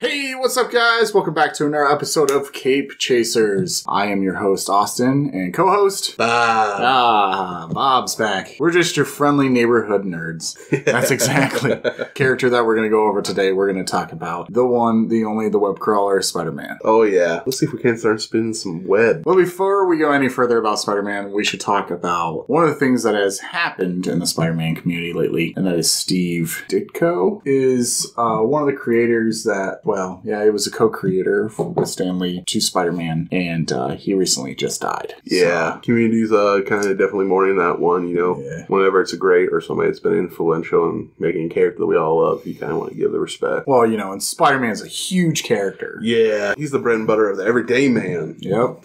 Hey, what's up, guys? Welcome back to another episode of Cape Chasers. I am your host, Austin, and co-host Bob. Bob's back. We're just your friendly neighborhood nerds. That's exactly the character that we're going to go over today. We're going to talk about the one, the only, the web crawler, Spider-Man. Oh, yeah. Let's see if we can start spinning some web. But before we go any further about Spider-Man, we should talk about one of the things that has happened in the Spider-Man community lately, and that is Steve Ditko is one of the creators that, well, yeah, he was a co-creator with Stan Lee to Spider-Man, and he recently just died. Yeah, community's kind of definitely mourning that one, you know. Yeah. Whenever it's a great or somebody that's been influential in making a character that we all love, you kind of want to give the respect. Well, you know, and Spider-Man's a huge character. Yeah, he's the bread and butter of the everyday man. Yep.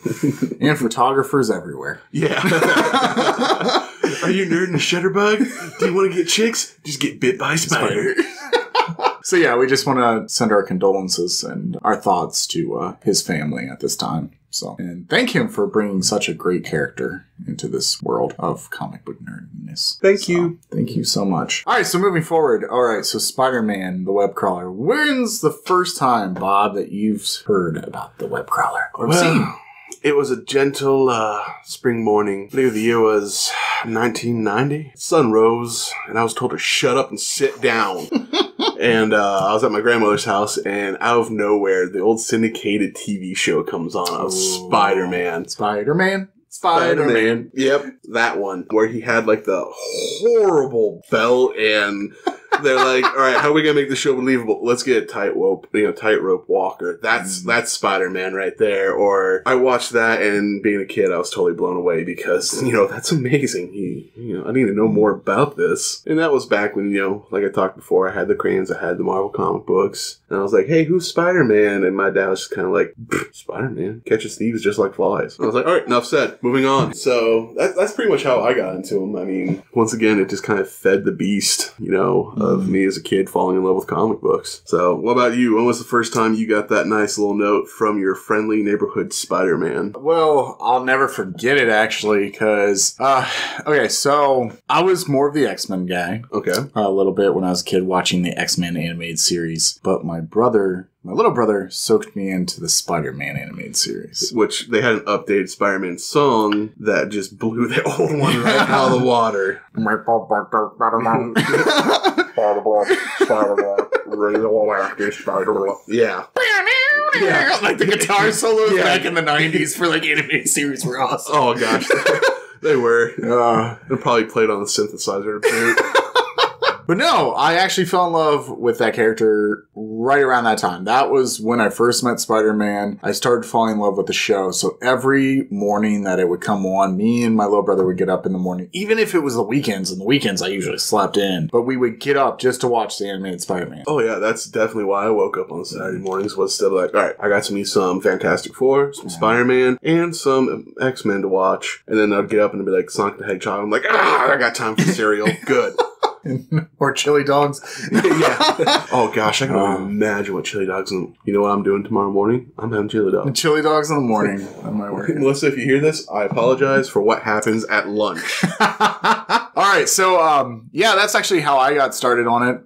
And photographers everywhere. Yeah. Are you a nerd in a shutterbug? Do you want to get chicks? Just get bit by a spider. So yeah, we just want to send our condolences and our thoughts to his family at this time. So, and thank him for bringing such a great character into this world of comic book nerdiness. Thank you. Thank you so much. All right, so moving forward. All right, so Spider-Man, the web crawler. When's the first time, Bob, that you've heard about the web crawler or seen? It was a gentle spring morning. I believe the year was 1990. Sun rose, and I was told to shut up and sit down. And I was at my grandmother's house, and out of nowhere, the old syndicated TV show comes on of Spider-Man. Spider-Man. Yep, that one. Where he had, like, the horrible belt, and they're like, all right, how are we going to make this show believable? Let's get a tightrope walker. That's Spider-Man right there. Or I watched that, and being a kid, I was totally blown away because, that's amazing. I need to know more about this. And that was back when, like I talked before, I had the crayons, I had the Marvel comic books. And I was like, hey, who's Spider-Man? And my dad was just kind of like, Spider-Man catches thieves just like flies. And I was like, all right, enough said. Moving on. So that's pretty much how I got into him. I mean, once again, it just kind of fed the beast, of me as a kid falling in love with comic books. So what about you? When was the first time you got that nice little note from your friendly neighborhood Spider-Man? Well, I'll never forget it, actually, because, okay, so I was more of the X-Men guy. Okay. A little bit when I was a kid watching the X-Men animated series, but my little brother soaked me into the Spider-Man animated series. Which they had an updated Spider-Man song that just blew the old one right out of the water. Yeah. Yeah. Like the guitar solos back in the 90s for like animated series were awesome. Oh gosh. They were. They probably played on the synthesizer too. But no, I actually fell in love with that character right around that time. That was when I first met Spider-Man. I started falling in love with the show. So every morning that it would come on, me and my little brother would get up in the morning. Even if it was the weekends, and the weekends I usually slept in. But we would get up just to watch the animated Spider-Man. Oh yeah, that's definitely why I woke up on Saturday mornings, was still like, all right, I got to meet some Fantastic Four, some Spider-Man, and some X-Men to watch. And then I'd get up and be like, Sonic the Hedgehog. I'm like, I got time for cereal. Good. Or chili dogs. Yeah. Oh gosh, I can only imagine what chili dogs and you know what I'm doing tomorrow morning? I'm having chili dogs. Chili dogs in the morning. That might work. Melissa, if you hear this, I apologize for what happens at lunch. Alright, so yeah, that's actually how I got started on it.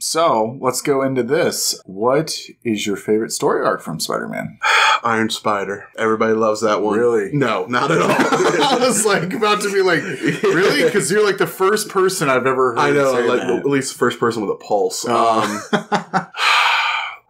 So let's go into this. What is your favorite story arc from Spider-Man? Iron Spider. Everybody loves that one. Really? No, not at all. I was like about to be like, really? Because you're like the first person I've ever heard. I know, say like that. at least the first person with a pulse.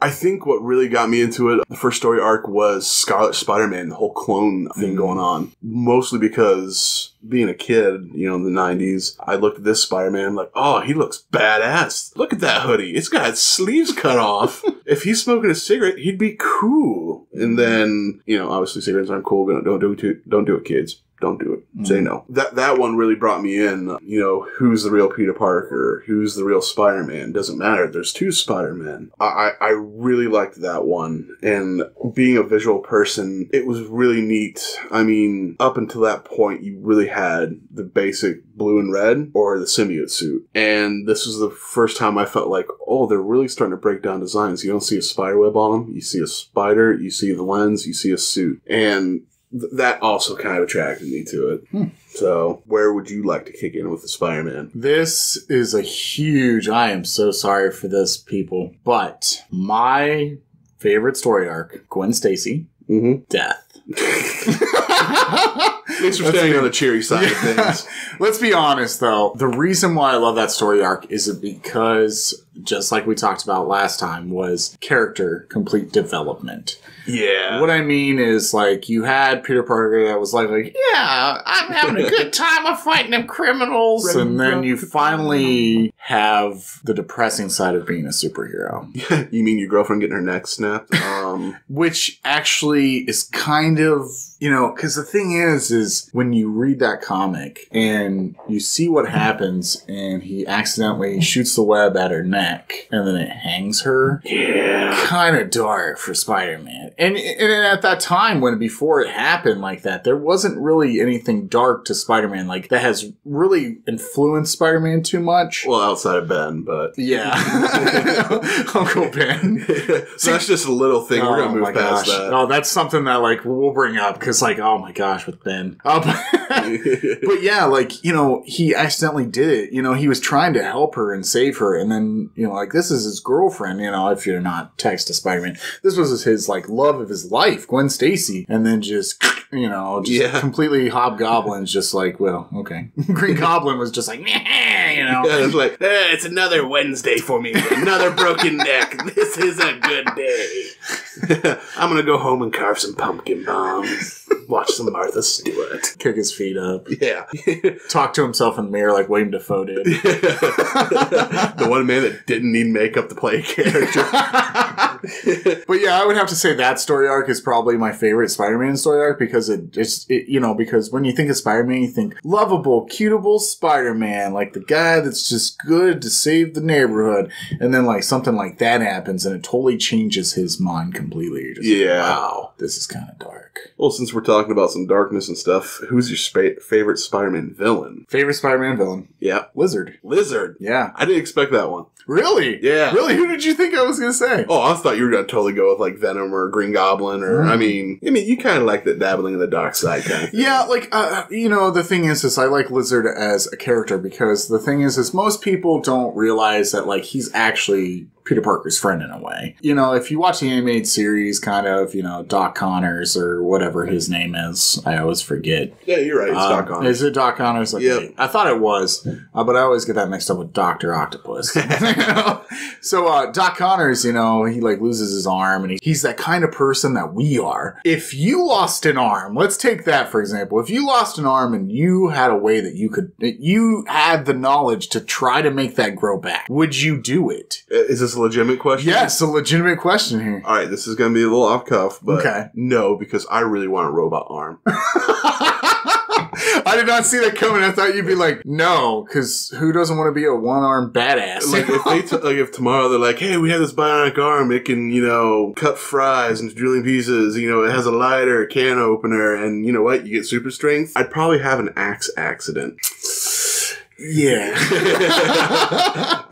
I think what really got me into it, the first story arc, was Scarlet Spider-Man, the whole clone thing going on. Mostly because being a kid, in the 90s, I looked at this Spider-Man like, oh, he looks badass. Look at that hoodie. It's got sleeves cut off. If he's smoking a cigarette, he'd be cool. And then, obviously cigarettes aren't cool. But don't do it, kids. Don't do it. Say no. That one really brought me in. Who's the real Peter Parker? Who's the real Spider-Man? Doesn't matter. There's two Spider-Men. I really liked that one. And being a visual person, it was really neat. I mean, up until that point, you really had the basic blue and red or the symbiote suit. And this was the first time I felt like, oh, they're really starting to break down designs. You don't see a spider web on them. You see a spider. You see the lens. You see a suit. And that also kind of attracted me to it. So, where would you like to kick in with the Spider-Man? This is a huge... I am so sorry for this, people. But my Favorite story arc, Gwen Stacy, death. Thanks for staying on the cheery side of things. Let's be honest, though. The reason why I love that story arc is because, just like we talked about last time, was character complete development. Yeah. What I mean is, like, you had Peter Parker that was like, yeah, I'm having a good time. I'm fighting them criminals. And then you finally have the depressing side of being a superhero. You mean your girlfriend getting her neck snapped? Which actually is kind of, you know, because the thing is when you read that comic and you see what happens and he accidentally shoots the web at her neck and then it hangs her. Yeah. Kind of dark for Spider-Man. And at that time, before it happened like that, there wasn't really anything dark to Spider-Man like that has really influenced Spider-Man too much. Well, outside of Ben, but yeah, Uncle Ben. So that's just a little thing. We're gonna move past that. Oh, that's something that like we'll bring up because like, oh my gosh, with Ben. But yeah, like, you know, he accidentally did it. You know, he was trying to help her and save her, and then, you know, like, this is his girlfriend. You know, if you're not text to Spider-Man, this was his like love of his life, Gwen Stacy, and then just, you know, just completely Hobgoblin's just like, well, okay. Green Goblin was just like, meh, you know. Yeah, it's like, it's another Wednesday for me, another broken neck. This is a good day. I'm gonna go home and carve some pumpkin bombs. Watch some Martha Stewart. Kick his feet up. Yeah. Talk to himself in the mirror like William Dafoe did. The one man that didn't need makeup to play a character. But yeah, I would have to say that story arc is probably my favorite Spider-Man story arc because because when you think of Spider-Man, you think lovable, cutable Spider-Man, like the guy that's just good to save the neighborhood. And then like something like that happens and it totally changes his mind completely. You're just like, wow, this is kind of dark. Well, since we're talking about some darkness and stuff, who's your favorite Spider-Man villain? Favorite Spider-Man villain? Yeah. Lizard. Yeah. I didn't expect that one. Really? Yeah. Really? Who did you think I was going to say? Oh, I thought you were going to totally go with like Venom or Green Goblin or, I mean, you kind of like that dabbling in the dark side kind of thing. Yeah, like, you know, the thing is I like Lizard as a character because the thing is most people don't realize that, like, he's actually Peter Parker's friend in a way. You know, if you watch the animated series, kind of, you know, Doc Connors or whatever his name is, I always forget. Yeah, you're right. It's Doc Connors. Is it Doc Connors? Like, yep. I thought it was, but I always get that mixed up with Dr. Octopus. You know? So, Doc Connors, you know, he like loses his arm and he's that kind of person that we are. If you lost an arm, let's take that for example. If you lost an arm and you had a way that you had the knowledge to try to make that grow back, would you do it? Is this a legitimate question? Yes, a legitimate question here. All right, this is going to be a little off cuff, but no, because I really want a robot arm. I did not see that coming. I thought you'd be like, no, because who doesn't want to be a one-armed badass? Like if tomorrow they're like, hey, we have this bionic arm, it can, you know, cut fries into drilling pieces, you know, it has a lighter, a can opener, and you know what? You get super strength. I'd probably have an axe accident. Yeah.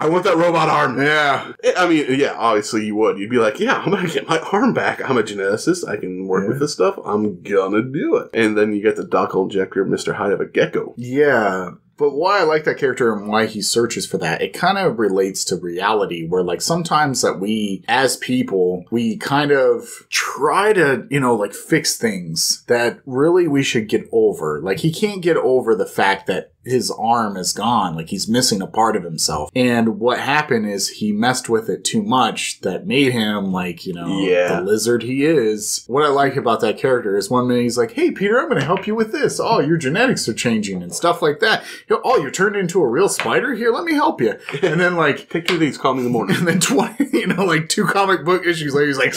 I want that robot arm. Yeah. I mean, yeah, obviously you would. You'd be like, yeah, I'm going to get my arm back. I'm a geneticist. I can work with this stuff. I'm going to do it. And then you get the duckle injector of Mr. Hyde of a gecko. Yeah. But why I like that character and why he searches for that, it kind of relates to reality where, like, sometimes that we, as people, we kind of try to, you know, like, fix things that really we should get over. Like, he can't get over the fact that his arm is gone. Like, he's missing a part of himself. And what happened is he messed with it too much that made him, like, you know, the lizard he is. What I like about that character is one minute he's like, hey, Peter, I'm going to help you with this. Oh, your genetics are changing and stuff like that. Oh, you're turned into a real spider? Here, let me help you. And then, like, take 2 of these, call me in the morning. And then 20, you know, like 2 comic book issues later, he's like,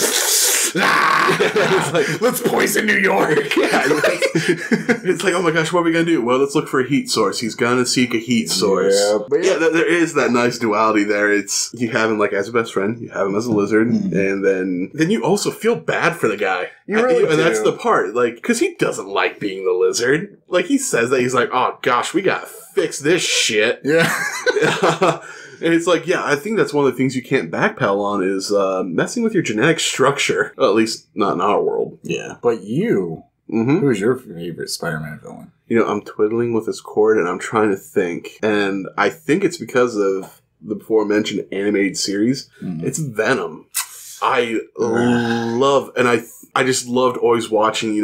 it's like, let's poison New York. It's like, oh my gosh, what are we going to do? Well, let's look for a heat source. He's going to seek a heat source. Yeah, there is that nice duality there. It's, you have him like as a best friend, you have him as a lizard, and then you also feel bad for the guy. You really do. And that's the part, like, because he doesn't like being the lizard. Like, he says that, he's like, oh gosh, we got to fix this shit. Yeah. And it's like, yeah, I think that's one of the things you can't backpedal on is messing with your genetic structure. Well, at least not in our world. Yeah. But you, who's your favorite Spider-Man villain? You know, I'm twiddling with this cord and I'm trying to think. And I think it's because of the before-mentioned animated series. It's Venom. I love, and I just loved always watching,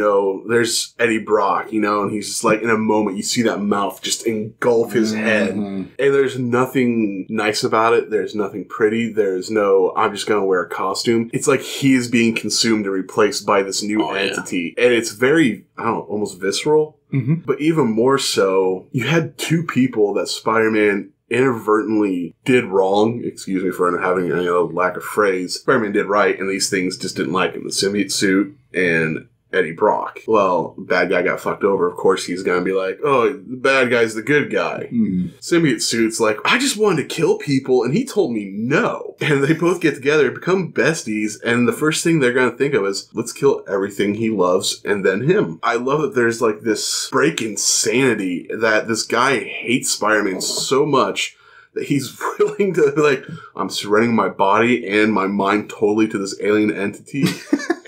there's Eddie Brock, and he's just like, in a moment, you see that mouth just engulf his head. And there's nothing nice about it. There's nothing pretty. There's no, I'm just going to wear a costume. It's like he is being consumed and replaced by this new entity. And it's very, I don't know, almost visceral. But even more so, you had two people that Spider-Man inadvertently did wrong. Excuse me for having a lack of phrase. Spider-Man did right, and these things just didn't like him. The symbiote suit and Eddie Brock. Well, bad guy got fucked over. Of course, he's gonna be like, oh, the bad guy's the good guy. Symbiote suit's like, I just wanted to kill people, and he told me no. And they both get together, become besties, and the first thing they're gonna think of is, let's kill everything he loves, and then him. I love that there's like this break in sanity that this guy hates Spider-Man so much that he's willing to, like, I'm surrendering my body and my mind totally to this alien entity.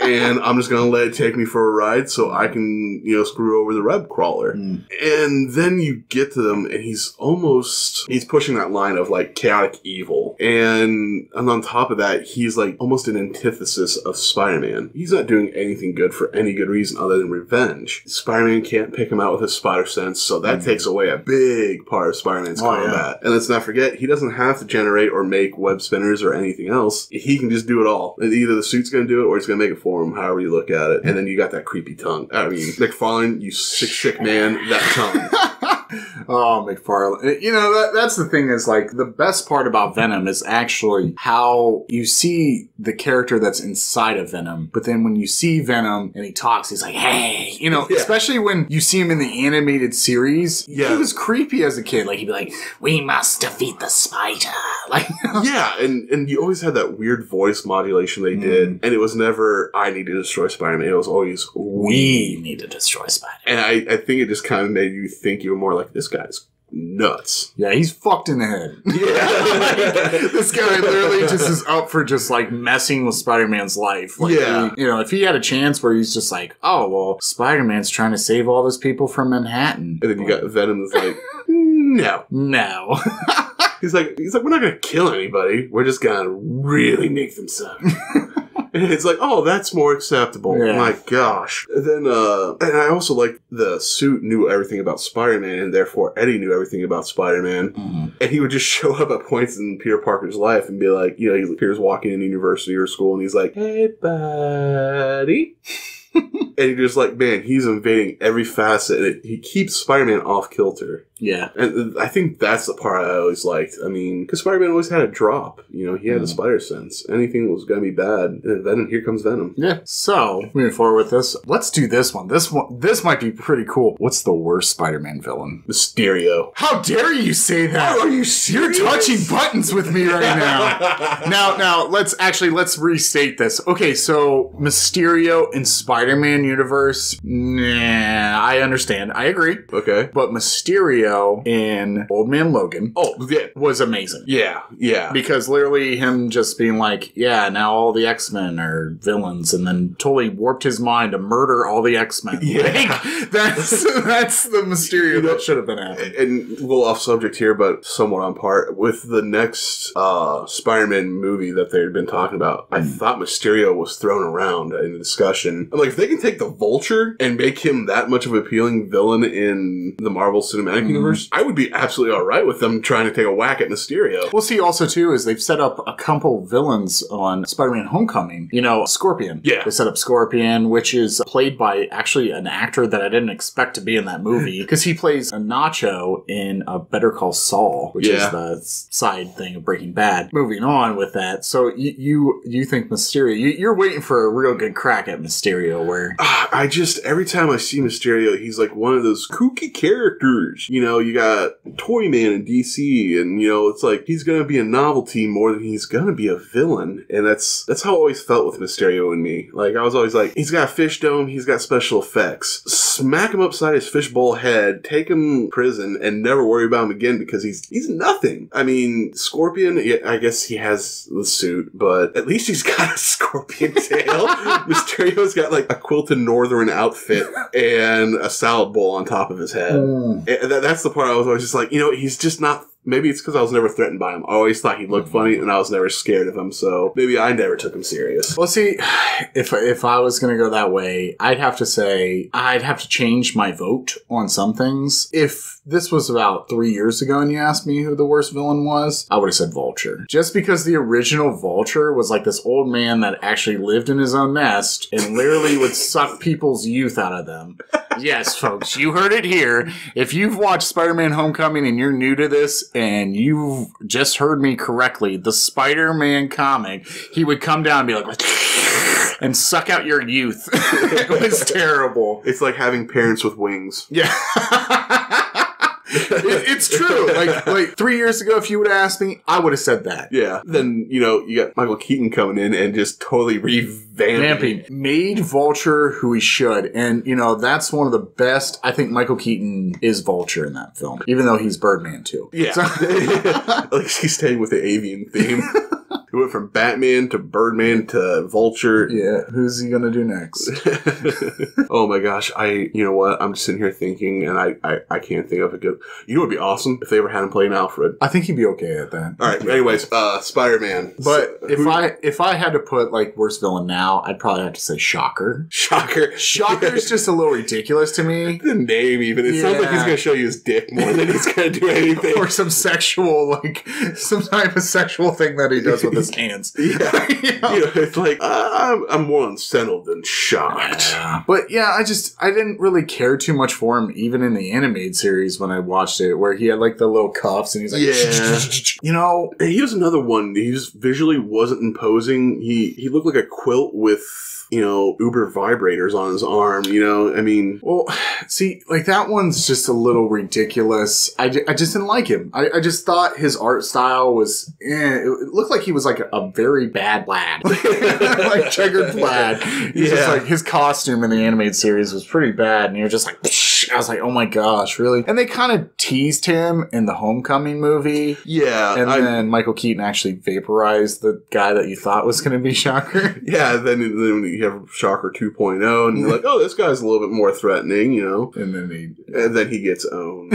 And I'm just going to let it take me for a ride so I can, screw over the web crawler. And then you get to them, and he's pushing that line of, like, chaotic evil. And on top of that, he's, like, almost an antithesis of Spider-Man. He's not doing anything good for any good reason other than revenge. Spider-Man can't pick him out with his spider sense, so that takes away a big part of Spider-Man's combat. And let's not forget, he doesn't have to generate or make web spinners or anything else. He can just do it all. And either the suit's going to do it or it's going to make it for him, however you look at it. And then you got that creepy tongue. I mean, McFarlane, you sick man, that tongue. Oh, McFarlane. That's the thing is, like, the best part about Venom is actually how you see the character that's inside of Venom, but then when you see Venom and he talks, he's like, hey, especially when you see him in the animated series, he was creepy as a kid. Like, he'd be like, we must defeat the spider. Like, yeah, and you always had that weird voice modulation they did, and it was never, I need to destroy Spider-Man. It was always, we need to destroy Spider-Man. And I think it just kind of made you think you were more like, this guy's nuts. Yeah, he's fucked in the head. Yeah. This guy literally just is up for just, like, messing with Spider-Man's life. Like, if he had a chance where he's just like, oh, well, Spider-Man's trying to save all those people from Manhattan. And then you got Venom that's like, no. He's like, we're not going to kill anybody. We're just going to really make them suck. And it's like, oh, that's more acceptable. Yeah. My gosh. And then, and I also like the suit knew everything about Spider-Man, and therefore Eddie knew everything about Spider-Man. And he would just show up at points in Peter Parker's life and be like, Peter's walking in university or school, and he's like, hey, buddy. And you're just like, man, he's invading every facet, and he keeps Spider-Man off kilter. Yeah. And I think that's the part I always liked. I mean, because Spider-Man always had a drop. He had a spider sense. Anything that was going to be bad, and then here comes Venom. Yeah. So, moving forward with this, let's do this one. This might be pretty cool. What's the worst Spider-Man villain? Mysterio. How dare you say that? Are you serious? You're touching buttons with me right now. Now, let's restate this. Okay, so Mysterio in Spider-Man universe, nah, I understand. I agree. Okay. But Mysterio in Old Man Logan was amazing. Yeah. Because literally him just being like, yeah, now all the X-Men are villains, and then totally warped his mind to murder all the X-Men. Yeah. Like, that's the Mysterio that should have been happening. And a little off subject here, but somewhat on part. With the next Spider-Man movie that they had been talking about, I thought Mysterio was thrown around in the discussion. I'm like, if they can take the Vulture and make him that much of an appealing villain in the Marvel Cinematic Universe, I would be absolutely alright with them trying to take a whack at Mysterio. We'll see also, too, is they've set up a couple villains on Spider-Man Homecoming. Scorpion. Yeah. They set up Scorpion, which is played by actually an actor that I didn't expect to be in that movie, because he plays a Nacho in a Better Call Saul, which is the side thing of Breaking Bad. Moving on with that, so you think Mysterio, you're waiting for a real good crack at Mysterio, where... every time I see Mysterio, he's like one of those kooky characters. You got Toyman in DC, and, it's like, he's gonna be a novelty more than he's gonna be a villain. And that's how I always felt with Mysterio and me. Like, I was always like, he's got a fish dome, he's got special effects. Smack him upside his fishbowl head, take him to prison, and never worry about him again, because he's nothing. I mean, Scorpion, I guess he has the suit, but at least he's got a scorpion tail. Mysterio's got, like, a quilted northern outfit and a salad bowl on top of his head. And that's the part I was always just like, he's just not maybe it's because I was never threatened by him. I always thought he looked funny, and I was never scared of him, so maybe I never took him serious. Well, see, if I was going to go that way, I'd have to say I'd have to change my vote on some things. If this was about 3 years ago and you asked me who the worst villain was, I would have said Vulture. Just because the original Vulture was like this old man that actually lived in his own nest and literally would suck people's youth out of them. Yes, folks, you heard it here. If you've watched Spider-Man Homecoming and you're new to this and you've just heard me correctly, the Spider-Man comic, he would come down and be like, and suck out your youth. It was terrible. It's like having parents with wings. Yeah. It's true. Like 3 years ago, if you would have asked me, I would have said that. Yeah. Then, you got Michael Keaton coming in and just totally revamping. Made Vulture who he should. And, that's one of the best. I think Michael Keaton is Vulture in that film, even though he's Birdman too. Yeah. So like he's staying with the avian theme. He went from Batman to Birdman to Vulture. Yeah, who's he gonna do next? Oh my gosh, you know what? I'm just sitting here thinking, and I can't think of a good. You know what would be awesome if they ever had him play an Alfred. I think he'd be okay at that. All right. Anyways, Spider-Man. But if I had to put worst villain now, I'd probably have to say Shocker. Shocker's just a little ridiculous to me. The name even. It sounds like he's gonna show you his dick more than he's gonna do anything. Or some type of sexual thing that he does with his hands. Yeah. It's like, I'm more unsettled than shocked. Yeah. But yeah, I didn't really care too much for him, even in the animated series when I watched it, where he had the little cuffs and he's like, He was another one. He just visually wasn't imposing. He looked like a quilt with Uber vibrators on his arm, I mean... Well, see, that one's just a little ridiculous. I just didn't like him. I just thought his art style was... It looked like he was a very bad lad. Checkered plaid. He's just his costume in the animated series was pretty bad, and you're just like... Psh! I was like, oh my gosh, really? And they kind of teased him in the Homecoming movie. Yeah. And then Michael Keaton actually vaporized the guy that you thought was going to be Shocker. Yeah, then you have Shocker 2.0, and you're like, oh, this guy's a little bit more threatening, And then he gets owned.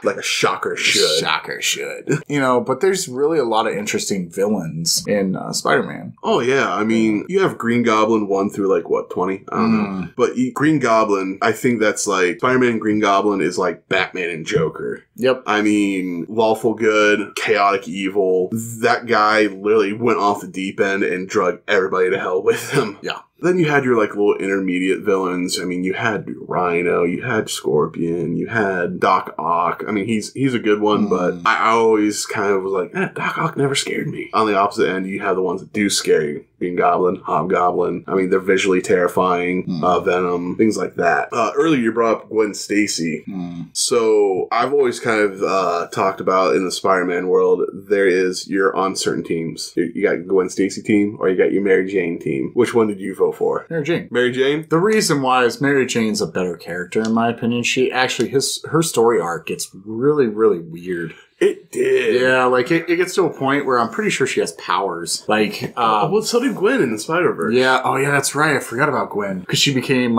Like a Shocker should. Shocker should. But there's really a lot of interesting villains in Spider-Man. Oh, yeah. I mean, you have Green Goblin 1 through 20? I don't know. But Green Goblin, I think that's Spider-Man and Green Goblin is like Batman and Joker. Yep. I mean, lawful good, chaotic evil. That guy literally went off the deep end and drug everybody to hell with him. Yeah. Then you had your little intermediate villains. I mean, you had Rhino, you had Scorpion, you had Doc Ock. I mean, he's a good one, but I always kind of was like, Doc Ock never scared me. On the opposite end, you have the ones that do scare you. Green Goblin, Hobgoblin. I mean, they're visually terrifying. Venom, things like that. Earlier, you brought up Gwen Stacy. So I've always kind of talked about in the Spider-Man world, you're on certain teams. You got Gwen Stacy team, or you got your Mary Jane team. Which one did you vote for? Mary Jane. Mary Jane? The reason why is Mary Jane's a better character, in my opinion. She actually, her story arc gets really, really weird. It did. Yeah, it gets to a point where I'm pretty sure she has powers. Well, so did Gwen in the Spider-Verse. Yeah, oh yeah, that's right. I forgot about Gwen. Because she became,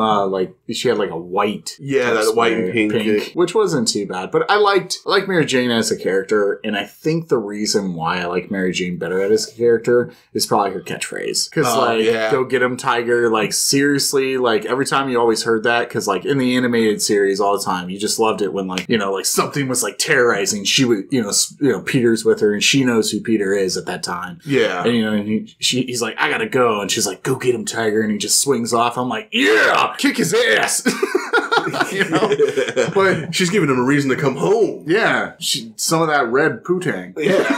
she had a white. Yeah, that white and pink. Which wasn't too bad. But I liked Mary Jane as a character, and I think the reason why I like Mary Jane better as a character is probably her catchfright. Because, go get him, Tiger. Seriously, every time you always heard that, because, in the animated series all the time, you just loved it when, something was, terrorizing. She would, Peter's with her, and she knows who Peter is at that time. Yeah. And, he's like, I gotta go. And she's like, go get him, Tiger. And he just swings off. I'm like, yeah, kick his ass. But she's giving him a reason to come home. Yeah. Some of that red pootang. Yeah.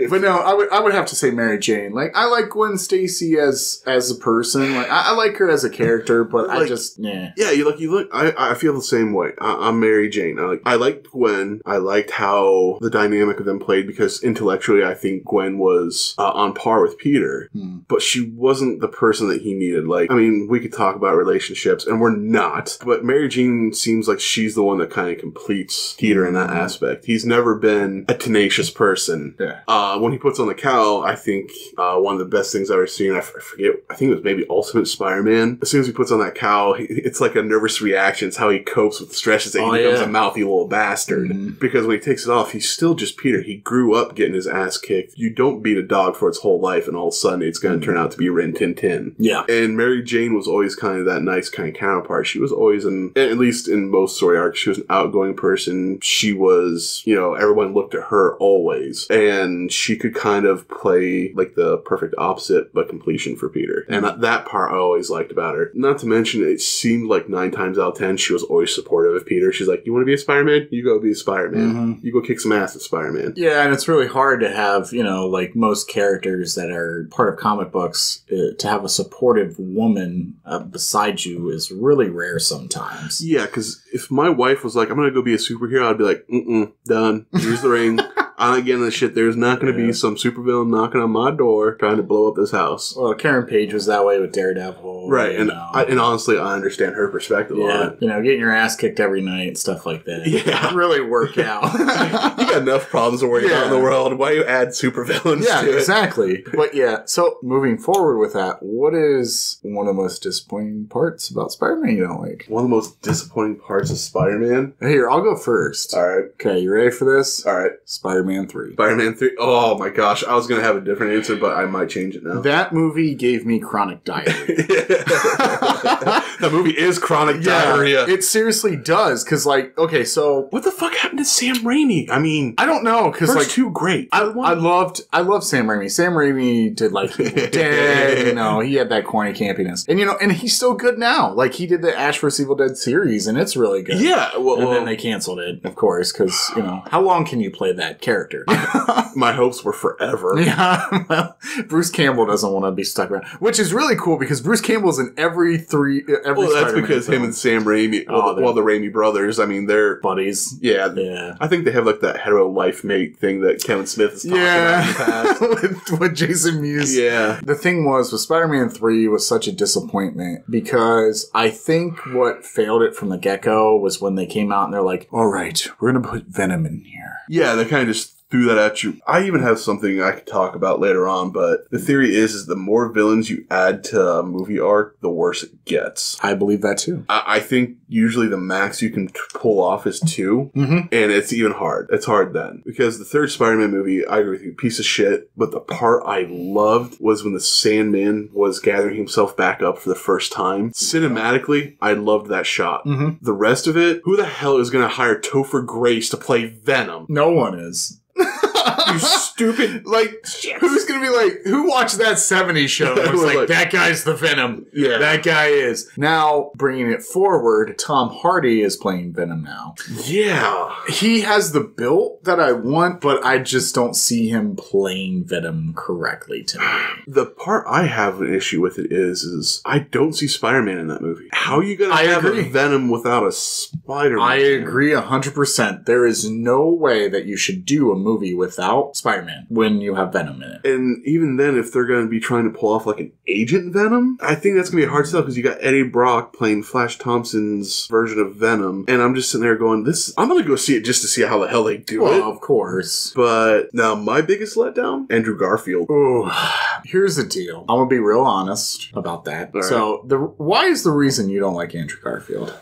But no, I would have to say Mary Jane. I like Gwen Stacy as a person. I like her as a character, but I just, nah. Yeah, you look. I feel the same way. I'm Mary Jane. I liked Gwen. I liked how the dynamic of them played, because intellectually, I think Gwen was on par with Peter, but she wasn't the person that he needed. We could talk about relationships, and we're not. But Mary Jane seems like she's the one that kind of completes Peter in that aspect. He's never been a tenacious person. Yeah. When he puts on the cowl, I think one of the best things I've ever seen, I forget, I think it was maybe Ultimate Spider-Man. As soon as he puts on that cowl, it's like a nervous reaction. It's how he copes with the stresses that he becomes a mouthy little bastard. Mm-hmm. Because when he takes it off, he's still just Peter. He grew up getting his ass kicked. You don't beat a dog for its whole life, and all of a sudden it's going to turn out to be Rin Tin Tin. Yeah. And Mary Jane was always kind of that nice kind of counterpart. She was always, at least in most story arcs, she was an outgoing person. She was, everyone looked at her always. And she could kind of play like the perfect opposite, but completion for Peter. And that part I always liked about her. Not to mention, it seemed like 9 times out of 10, she was always supportive of Peter. She's like, you want to be a Spider-Man? You go be a Spider-Man. Mm-hmm. You go kick some ass at Spider-Man. Yeah, and it's really hard to have, like most characters that are part of comic books, to have a supportive woman beside you is really rare sometimes. Yeah, because if my wife was like, I'm going to go be a superhero, I'd be like, done. Here's the ring. I'm not getting this shit. There's not going to be some supervillain knocking on my door trying to blow up this house. Well, Karen Page was that way with Daredevil. Right, and honestly, I understand her perspective on it. Getting your ass kicked every night and stuff like that. Yeah. It really work out. You got enough problems to worry about in the world. Why you add supervillains to it? Exactly. But so moving forward with that, what is one of the most disappointing parts about Spider-Man you don't like? One of the most disappointing parts of Spider-Man? Here, I'll go first. All right. Okay, you ready for this? All right. Spider-Man 3. Spider-Man 3. Oh my gosh. I was going to have a different answer, but I might change it now. That movie gave me chronic diarrhea. That movie is chronic diarrhea. It seriously does. Because, so... What the fuck happened to Sam Raimi? I mean... I don't know. Because, first two, great. I loved Sam Raimi. Sam Raimi did, Evil Dead. He had that corny campiness. And, and he's still good now. He did the Ash vs. Evil Dead series, and it's really good. Yeah. And then they canceled it, of course, because, how long can you play that character? My hopes were forever. Yeah. Well, Bruce Campbell doesn't want to be stuck around, which is really cool because Bruce Campbell's in every that's Spider-Man because film. Him and Sam Raimi, the Raimi brothers, I mean, they're buddies. Yeah. I think they have that hetero life mate thing that Kevin Smith has talked about in the past. with Jason Mewes. Yeah. The thing was, with Spider-Man 3 was such a disappointment because I think what failed it from the get-go was when they came out and they're like, all right, we're going to put Venom in here. Yeah, they kind of just threw that at you. I even have something I could talk about later on, but the theory is the more villains you add to a movie arc, the worse it gets. I believe that too. I think usually the max you can pull off is 2, and it's even hard. It's hard then. Because the third Spider-Man movie, I agree with you, piece of shit, but the part I loved was when the Sandman was gathering himself back up for the first time. Cinematically, I loved that shot. The rest of it, who the hell is going to hire Topher Grace to play Venom? No one is. You stupid, who's gonna be who watched that 70s show and was that guy's the Venom? Yeah. That guy is. Now, bringing it forward, Tom Hardy is playing Venom now. Yeah. He has the build that I want, but I just don't see him playing Venom correctly to me. The part I have an issue with it is I don't see Spider-Man in that movie. How are you gonna have a Venom without a Spider-Man? I agree 100%. There is no way that you should do a movie without Spider-Man when you have Venom in it. And even then, if they're going to be trying to pull off an Agent Venom, I think that's going to be a hard sell because you got Eddie Brock playing Flash Thompson's version of Venom. And I'm just sitting there going, I'm going to go see it just to see how the hell they do it. Well, of course. But now my biggest letdown, Andrew Garfield. Ooh, here's the deal. I'm going to be real honest about that. Right. So why is the reason you don't like Andrew Garfield?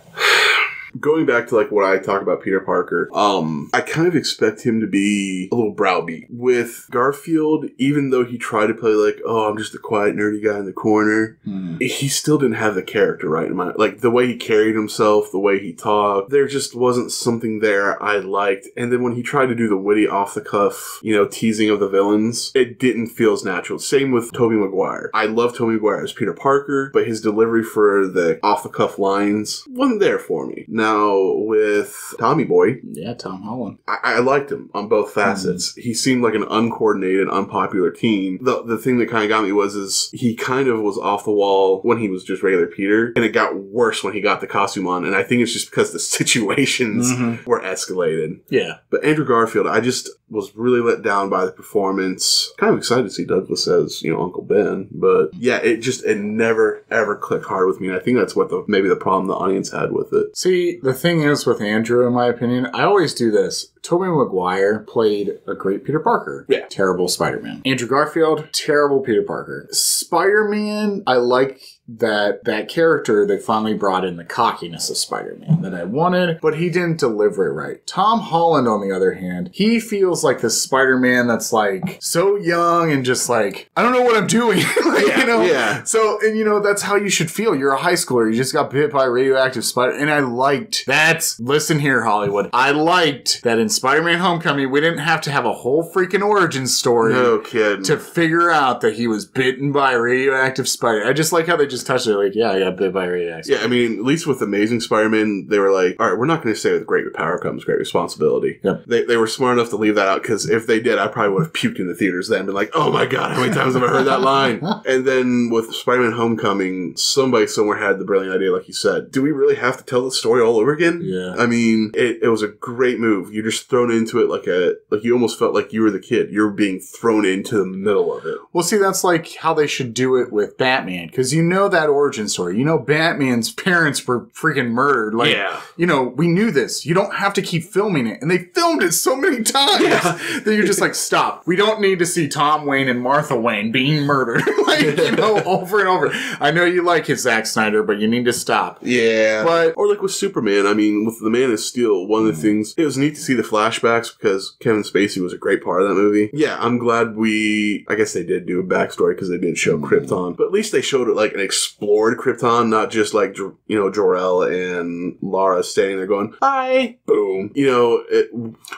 Going back to what I talk about Peter Parker, I kind of expect him to be a little browbeat. With Garfield, even though he tried to play I'm just the quiet, nerdy guy in the corner, he still didn't have the character right in mind. The way he carried himself, the way he talked, there just wasn't something there I liked. And then when he tried to do the witty off-the-cuff, teasing of the villains, it didn't feel as natural. Same with Tobey Maguire. I love Tobey Maguire as Peter Parker, but his delivery for the off-the-cuff lines wasn't there for me. Now, with Tommy Boy... Yeah, Tom Holland. I liked him on both facets. He seemed like an uncoordinated, unpopular teen. The thing that kind of got me was he kind of was off the wall when he was just regular Peter, and it got worse when he got the costume on, and I think it's just because the situations were escalated. Yeah. But Andrew Garfield, I just was really let down by the performance. Kind of excited to see Douglas as, Uncle Ben, but yeah, it never, ever clicked hard with me, and I think that's what maybe the problem the audience had with it. See, the thing is with Andrew, in my opinion, I always do this. Tobey Maguire played a great Peter Parker. Yeah. Terrible Spider-Man. Andrew Garfield, terrible Peter Parker. Spider-Man, I like that character, they finally brought in the cockiness of Spider-Man that I wanted, but he didn't deliver it right. Tom Holland, on the other hand, he feels like this Spider-Man that's like so young and just like, I don't know what I'm doing. You know? Yeah. So, and you know, that's how you should feel. You're a high schooler. You just got bit by a radioactive spider. And I liked that. Listen here, Hollywood. I liked that in Spider-Man Homecoming, we didn't have to have a whole freaking origin story. No kidding. To figure out that he was bitten by a radioactive spider. I just like how they just touched it. Like, yeah, I got bit by a radioactive spider. Yeah, I mean, at least with Amazing Spider-Man, they were like, all right, we're not going to say with great power comes great responsibility. Yep. They were smart enough to leave that out, because if they did, I probably would have puked in the theaters then and been like, oh my god, how many times have I heard that line? And then with Spider-Man Homecoming, somebody somewhere had the brilliant idea, like you said, do we really have to tell the story all over again? Yeah. I mean, it was a great move. You're just thrown into it like you almost felt like you were the kid. You're being thrown into the middle of it. Well, see, that's like how they should do it with Batman, because you know that origin story. You know Batman's parents were freaking murdered. Like, yeah. You know, we knew this. You don't have to keep filming it. And they filmed it so many times that you're just like, stop. We don't need to see Tom Wayne and Martha Wayne being murdered. Like, you know, over and over. I know you like his Zack Snyder, but you need to stop. Yeah. Or like with Superman, I mean, with The Man of Steel, one of the things, it was neat to see the flashbacks because Kevin Spacey was a great part of that movie. Yeah, I'm glad I guess they did do a backstory because they did show Krypton, but at least they showed it like an explored Krypton, not just like, you know, Jor-El and Lara standing there going, hi, boom. You know,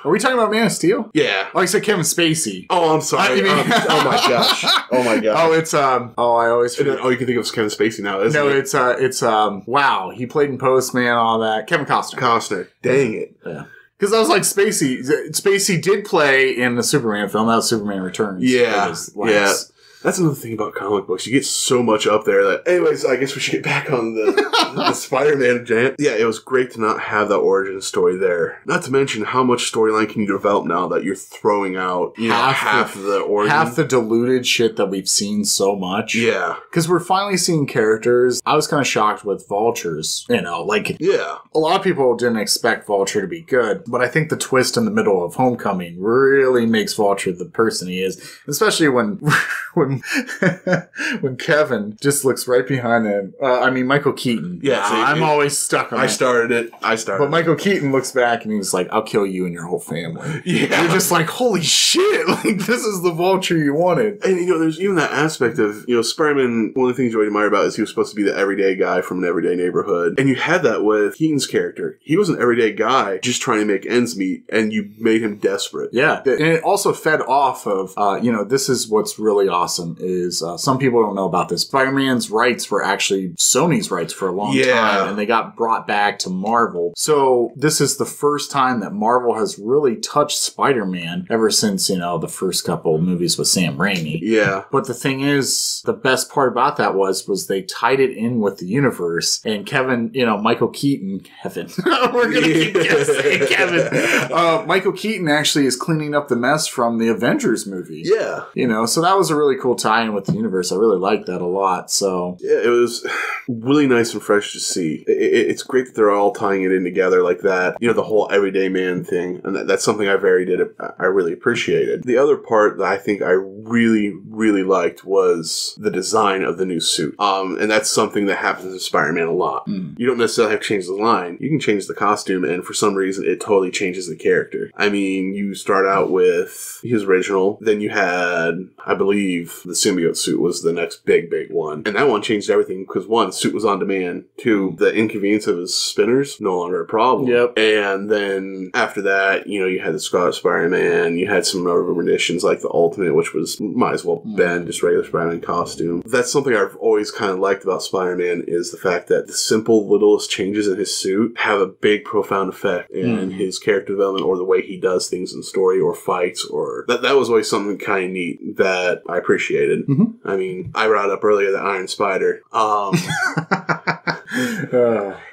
Are we talking about Man of Steel? Yeah. Oh, I said Kevin Spacey. Oh, I'm sorry. Oh my gosh. Oh my gosh. Oh, it's, I always forget. All you can think of is Kevin Spacey now, isn't it? No, it's, wow, he played in Postman, all that. Kevin Costner. Dang it. Yeah. Because I was like, Spacey did play in the Superman film. That was Superman Returns. Yeah. Yeah. That's another thing about comic books. You get so much up there that... Anyways, I guess we should get back on the Spider-Man jam. Yeah, it was great to not have that origin story there. Not to mention, how much storyline can you develop now that you're throwing out half the origin? Half the diluted shit that we've seen so much. Yeah. Because we're finally seeing characters. I was kind of shocked with Vultures. You know, like... Yeah. A lot of people didn't expect Vulture to be good, but I think the twist in the middle of Homecoming really makes Vulture the person he is. Especially when Kevin just looks right behind him. Michael Keaton. Yeah, I'm always stuck on that. I started it. But Michael Keaton looks back and he's like, I'll kill you and your whole family. Yeah. You're just like, holy shit, like, this is the Vulture you wanted. And, you know, there's even that aspect of, you know, Spider-Man, one of the things you always admire about is he was supposed to be the everyday guy from an everyday neighborhood. And you had that with Keaton's character. He was an everyday guy just trying to make ends meet, and you made him desperate. Yeah. And it also fed off of, this is what's really awesome is some people don't know about this. Spider-Man's rights were actually Sony's rights for a long time, and they got brought back to Marvel. So this is the first time that Marvel has really touched Spider-Man ever since, you know, the first couple of movies with Sam Raimi. Yeah. But the thing is, the best part about that was they tied it in with the universe, and Michael Keaton, we're going to keep saying Kevin. Michael Keaton actually is cleaning up the mess from the Avengers movie. Yeah. You know, so that was a really cool tie-in with the universe. I really liked that a lot, so... Yeah, it was really nice and fresh to see. It's great that they're all tying it in together like that. You know, the whole everyday man thing. And that's something I really appreciated. The other part that I think I really, really liked was the design of the new suit. And that's something that happens in Spider-Man a lot. You don't necessarily have to change the line. You can change the costume, and for some reason, it totally changes the character. I mean, you start out with his original, then you had, I believe, the symbiote suit was the next big one. And that one changed everything because, one, the suit was on demand. Two, the inconvenience of his spinners, no longer a problem. Yep. And then after that, you know, you had the Scarlet Spider-Man, you had some other renditions like the Ultimate, which was, might as well been just regular Spider-Man costume. That's something I've always kind of liked about Spider-Man is the fact that the simple, littlest changes in his suit have a big, profound effect in his character development or the way he does things in the story or fights or... That was always something kind of neat that I appreciated. I mean, I brought up earlier the Iron Spider.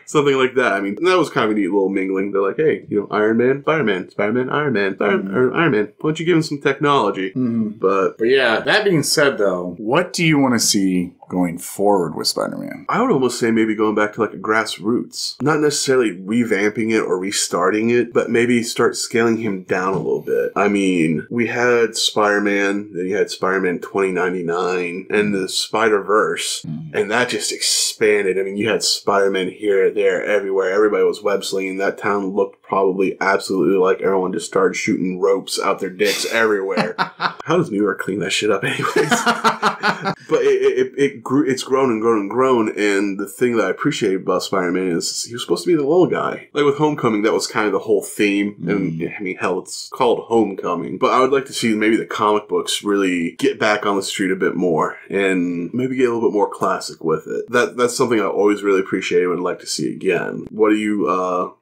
Something like that. I mean, that was kind of a neat little mingling. They're like, hey, Iron Man, Spider-Man, Spider-Man, Iron Man, Iron Man. Why don't you give him some technology? But yeah, that being said, though, what do you want to see going forward with Spider-Man? I would almost say maybe going back to like a grassroots. Not necessarily revamping it or restarting it, but maybe start scaling him down a little bit. I mean, we had Spider-Man, then you had Spider-Man 2099, and the Spider-Verse, and that just expanded. I mean, you had Spider-Man here, there, everywhere. Everybody was web-slinging. That town looked probably absolutely like everyone just started shooting ropes out their dicks everywhere. How does New York clean that shit up anyways? But it's grown and grown and grown, and the thing that I appreciate about Spider-Man is he was supposed to be the little guy. Like with Homecoming, that was kind of the whole theme, and I mean, hell, it's called Homecoming. But I would like to see maybe the comic books really get back on the street a bit more, and maybe get a little bit more classic with it. That's something I always really appreciate and would like to see again. What are you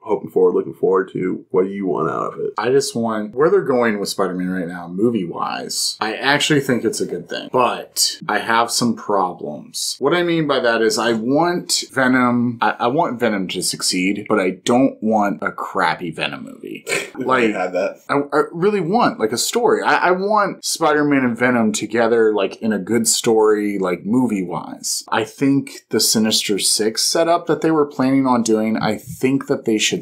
hoping for, looking forward to? What do you want out of it? I just want, where they're going with Spider-Man right now, movie-wise, I actually think it's a good thing. But I have some problems. What I mean by that is I want Venom, I want Venom to succeed, but I don't want a crappy Venom movie. Like, had that. I really want, like, a story. I want Spider-Man and Venom together, like, in a good story, like, movie-wise. I think the Sinister Six setup that they were planning on doing, I think that they should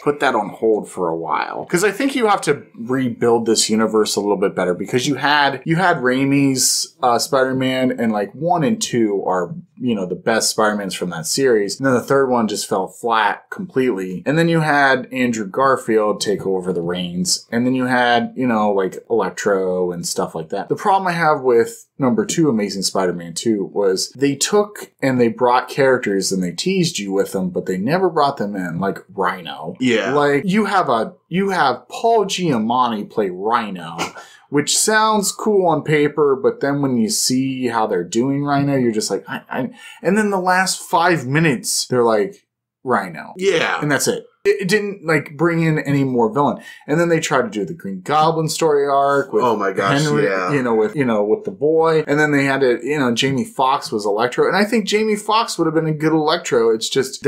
put that on hold for a while. Because I think you have to rebuild this universe a little bit better, because you had Raimi's Spider-Man, and, like, 1 and 2 are, the best Spider-Mans from that series. And then the third one just fell flat completely. And then you had Andrew Garfield take over the reins. And then you had, like Electro and stuff like that. The problem I have with number 2, Amazing Spider-Man 2, was they took and they brought characters and they teased you with them, but they never brought them in, like Rhino. Yeah. Like, you have Paul Giamatti play Rhino, which sounds cool on paper, but then when you see how they're doing Rhino, you're just like, and then the last 5 minutes, they're like, Rhino. Yeah. And that's it. It didn't, like, bring in any more villain. And then they tried to do the Green Goblin story arc with oh my gosh, Henry, yeah. with the boy. And then they had to, Jamie Foxx was Electro. And I think Jamie Foxx would have been a good Electro. It's just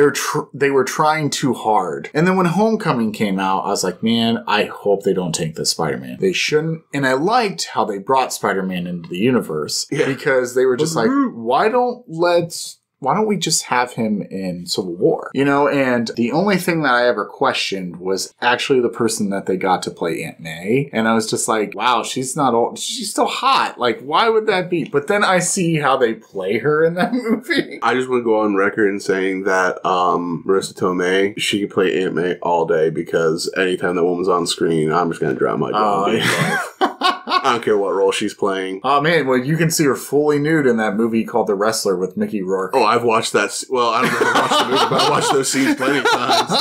they were trying too hard. And then when Homecoming came out, I was like, man, I hope they don't take this Spider-Man. They shouldn't. And I liked how they brought Spider-Man into the universe. Yeah. Because they were just like, why don't we just have him in Civil War? And the only thing that I ever questioned was actually the person that they got to play Aunt May. And I was just like, wow, she's not old. She's still hot. Like, why would that be? But then I see how they play her in that movie. I just want to go on record in saying that Marissa Tomei, she can play Aunt May all day, because anytime that woman's on screen, I'm just going to drop my jaw. I don't care what role she's playing. Oh, man. Well, you can see her fully nude in that movie called The Wrestler with Mickey Rourke. Oh, I've watched that. Well, I don't know if I watched the movie, but I watched those scenes plenty of times.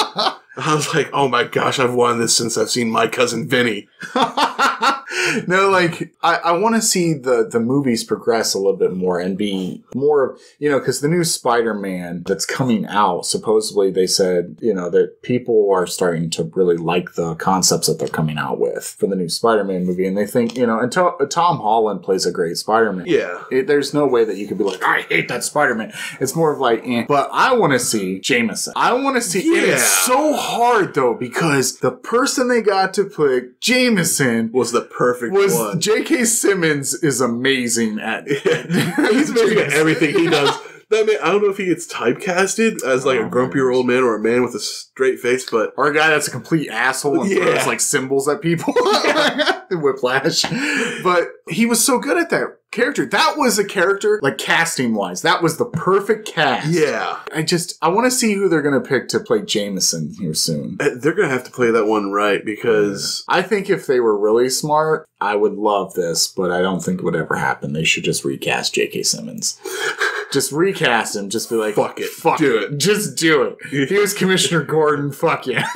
I was like, oh my gosh, I've wanted this since I've seen My Cousin Vinny. No, like, I want to see the movies progress a little bit more and be more, because the new Spider-Man that's coming out, supposedly they said, that people are starting to really like the concepts that they're coming out with for the new Spider-Man movie. And they think, and Tom Holland plays a great Spider-Man. Yeah. There's no way that you could be like, I hate that Spider-Man. It's more of like, But I want to see Jameson. I want to see, and it's so hard though, because the person they got to play Jameson was the perfect one. J.K. Simmons is amazing at he's amazing at everything he does. That man, I don't know if he gets typecasted as like a grumpier old man or a man with a straight face, or a guy that's a complete asshole and throws like symbols at people. Whiplash. But he was so good at that character. That was a character, like, casting wise, that was the perfect cast. Yeah. I want to see who they're going to pick to play Jameson here soon. They're going to have to play that one right, because I think if they were really smart, I would love this, but I don't think it would ever happen. They should just recast J.K. Simmons. Just recast him. Just be like, fuck it. Do it. Just do it. If he was Commissioner Gordon, fuck yeah.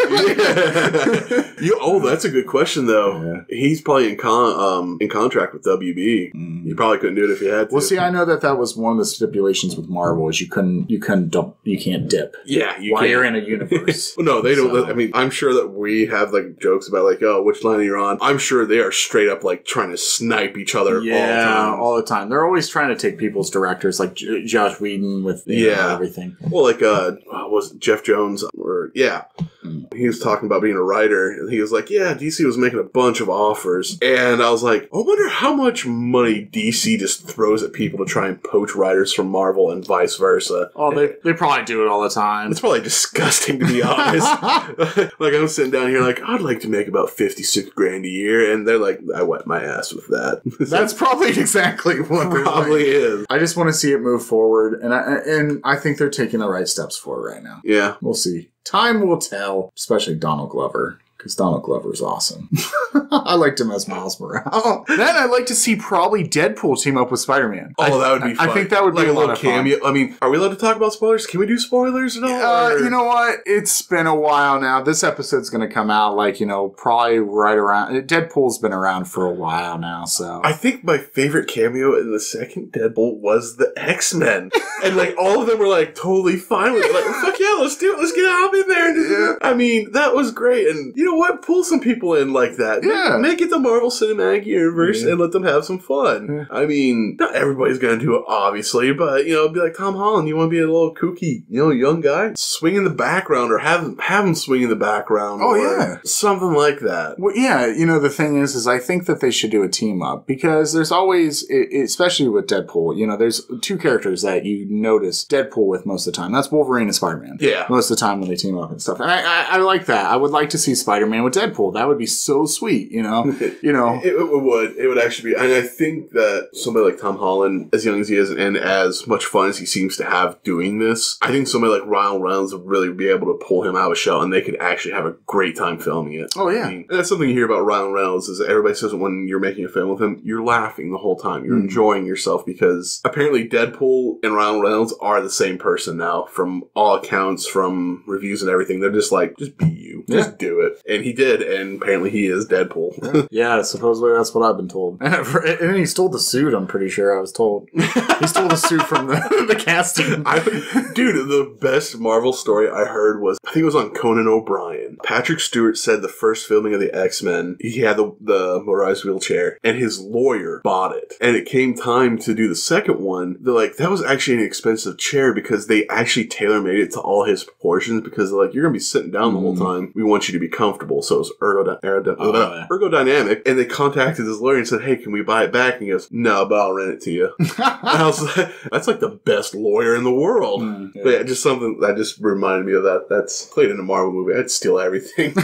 That's a good question, though. Yeah. He's probably in contract with WB. You probably couldn't do it if you had to. Well, see, I know that was one of the stipulations with Marvel, is you can't dip. Yeah, while you're in a universe. No, they don't. I mean, I'm sure that we have like jokes about like, oh, which line are you on? I'm sure they are straight up like trying to snipe each other. Yeah, all the time. They're always trying to take people's directors. Like Josh Whedon with everything. Well, like, was it Jeff Jones? He was talking about being a writer, and he was like, yeah, DC was making a bunch of offers. And I was like, I wonder how much money DC just throws at people to try and poach writers from Marvel and vice versa. Oh, they probably do it all the time. It's probably disgusting, to be honest. Like, I'm sitting down here like, I'd like to make about $56,000 a year, and they're like, I wet my ass with that. That's probably exactly what they're probably is. I just want to see it move forward, and I think they're taking the right steps for it right now. Yeah. We'll see. Time will tell, especially Donald Glover. Because Donald Glover's awesome. I liked him as Miles Morales. Then I'd like to see probably Deadpool team up with Spider-Man. Oh, that would be fun. I think that would be like a little lot of cameo. fun. I mean, are we allowed to talk about spoilers? Can we do spoilers at all? You know what? It's been a while now. This episode's going to come out probably right around... Deadpool's been around for a while now, so... I think my favorite cameo in the second Deadpool was the X-Men. And all of them were totally fine with it. Like, fuck yeah, let's do it. Let's get out in there. And I mean, that was great. And you know what? Pull some people in like that. Yeah. Make it the Marvel Cinematic Universe and let them have some fun. I mean, not everybody's going to do it, obviously, but, be like Tom Holland. You want to be a little kooky, young guy? Swing in the background or have him swing in the background. Oh, or something like that. Well, yeah, the thing is I think that they should do a team up because there's always, especially with Deadpool, there's two characters that you notice Deadpool with most of the time. That's Wolverine and Spider-Man. Yeah. Most of the time when they team up and stuff. And I like that. I would like to see Spider-Man with Deadpool. That would be so sweet, It would actually be. And I think that somebody like Tom Holland, as young as he is and as much fun as he seems to have doing this, I think somebody like Ryan Reynolds would really be able to pull him out of a shell and they could actually have a great time filming it. Oh, yeah. I mean, that's something you hear about Ryan Reynolds is that everybody says when you're making a film with him, you're laughing the whole time. You're enjoying yourself because apparently Deadpool and Ryan Reynolds are the same person now from all accounts, from reviews and everything. They're just like, just be you. Just do it. And he did, and apparently he is Deadpool. Yeah, supposedly that's what I've been told. And he stole the suit, I'm pretty sure I was told. He stole the suit from the casting. Dude, the best Marvel story I heard was, I think it was on Conan O'Brien. Patrick Stewart said the first filming of the X-Men, he had the motorized wheelchair, and his lawyer bought it. And it came time to do the second one. They're like, that was actually an expensive chair because they actually tailor-made it to all his proportions because they're like, you're going to be sitting down the whole time. We want you to be comfortable. So it was ergodynamic. And they contacted his lawyer and said, hey, can we buy it back? And he goes, no, but I'll rent it to you. And I was like, that's like the best lawyer in the world. Yeah. But yeah, just something that just reminded me of that. That's played in a Marvel movie. I'd steal everything.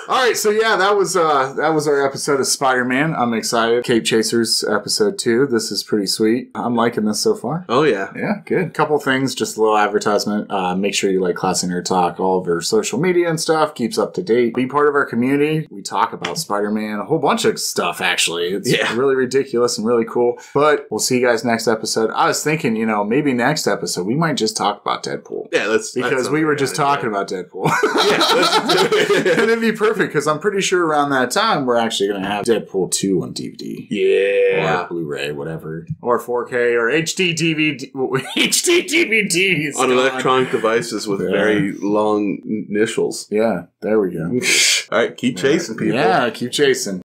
All right, so yeah, that was our episode of Spider-Man. I'm excited. Cape Chasers episode 2. This is pretty sweet. I'm liking this so far. Oh yeah, yeah, good. Couple things, just a little advertisement. Make sure you like Classy Nerd Talk, all of our social media and stuff. Keeps up to date. Be part of our community. We talk about Spider-Man, a whole bunch of stuff. Actually, it's really ridiculous and really cool. But we'll see you guys next episode. I was thinking, maybe next episode we might just talk about Deadpool. Yeah, because we were just talking about Deadpool. Yeah, let's do it. And it'd be perfect because I'm pretty sure around that time we're actually going to have Deadpool 2 on DVD. Yeah. Or Blu-ray, whatever. Or 4K or HD DVD. HD DVDs. On electronic devices with very long initials. Yeah, there we go. All right, keep chasing people. Yeah, keep chasing.